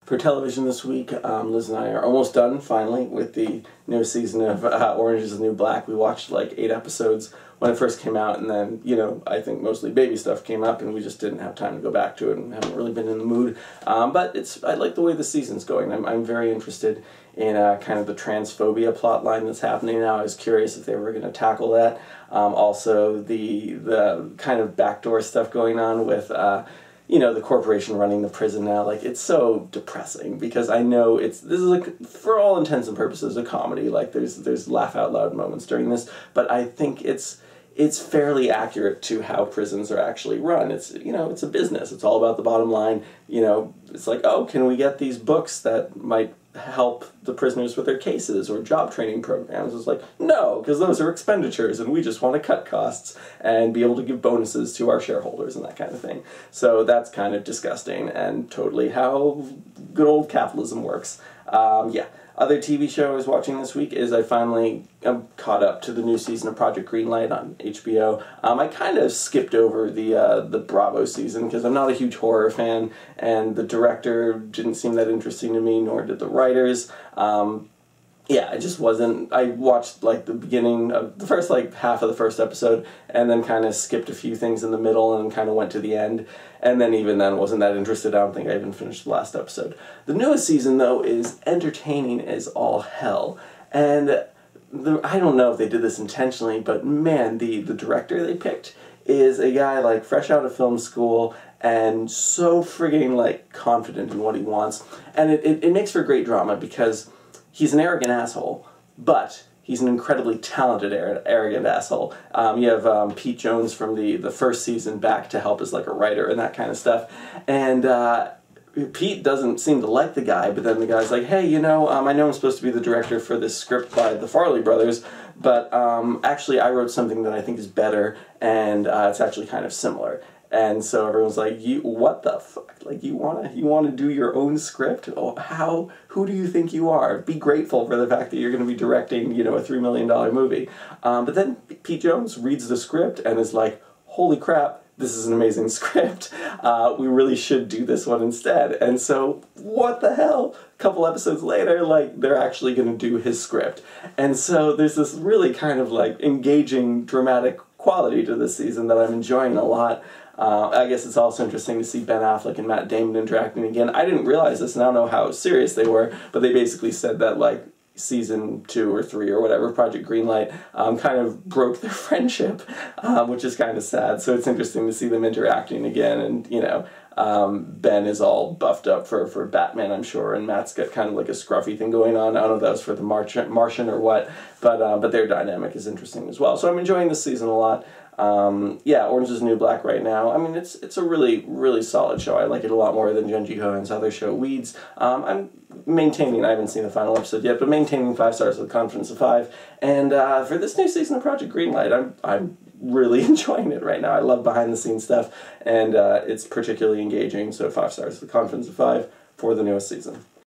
For television this week, Liz and I are almost done, finally, with the new season of Orange is the New Black. We watched like 8 episodes when it first came out, and then, you know, I think mostly baby stuff came up, and we just didn't have time to go back to it, and haven't really been in the mood. But I like the way the season's going. I'm very interested in kind of the transphobia plot line that's happening now. I was curious if they were going to tackle that. Also, the kind of backdoor stuff going on with you know, the corporation running the prison now. Like, it's so depressing, because I know this is, like, for all intents and purposes, a comedy. Like, there's laugh out loud moments during this, but I think it's fairly accurate to how prisons are actually run. It's, you know, it's a business. It's all about the bottom line. You know, it's like, oh, can we get these books that might help the prisoners with their cases, or job training programs? It's like, no, because those are expenditures, and we just want to cut costs and be able to give bonuses to our shareholders and that kind of thing. So that's kind of disgusting, and totally how good old capitalism works. Yeah. Other TV show I was watching this week is I finally caught up to the new season of Project Greenlight on HBO. I kind of skipped over the Bravo season because I'm not a huge horror fan, and the director didn't seem that interesting to me, nor did the writers. Yeah, I just wasn't. I watched like the beginning of the first like half of the first episode, and then kind of skipped a few things in the middle, and kind of went to the end, and then even then wasn't that interested. I don't think I even finished the last episode. The newest season, though, is entertaining as all hell, and I don't know if they did this intentionally, but man, the director they picked is a guy like fresh out of film school, and so friggin' like confident in what he wants, and it makes for great drama, because he's an arrogant asshole, but he's an incredibly talented arrogant asshole. You have Pete Jones from the first season back to help as like a writer and that kind of stuff. And Pete doesn't seem to like the guy, but then the guy's like, hey, you know, I know I'm supposed to be the director for this script by the Farley brothers, but actually I wrote something that I think is better, and it's actually kind of similar. And so everyone's like, what the fuck? Like, you wanna do your own script? Oh, who do you think you are? Be grateful for the fact that you're going to be directing, you know, a $3 million movie. But then Pete Jones reads the script and is like, holy crap, this is an amazing script. We really should do this one instead. And so, what the hell? A couple episodes later, like, they're actually going to do his script. And so there's this really kind of like engaging, dramatic quality to this season that I'm enjoying a lot. I guess it's also interesting to see Ben Affleck and Matt Damon interacting again. I didn't realize this, and I don't know how serious they were, but they basically said that, like, season 2 or 3 or whatever, Project Greenlight, kind of broke their friendship, which is kind of sad. So it's interesting to see them interacting again, and, you know, Ben is all buffed up for Batman, I'm sure, and Matt's got kind of like a scruffy thing going on. I don't know if that was for the Martian or what, but their dynamic is interesting as well. So I'm enjoying this season a lot. Yeah, Orange is the New Black right now. I mean, it's a really, really solid show. I like it a lot more than Junji Hohen's other show, Weeds. I'm maintaining, I haven't seen the final episode yet, but maintaining 5 stars with a confidence of 5. And for this new season of Project Greenlight, I'm really enjoying it right now. I love behind-the-scenes stuff, and it's particularly engaging, so 5 stars with a confidence of 5 for the newest season.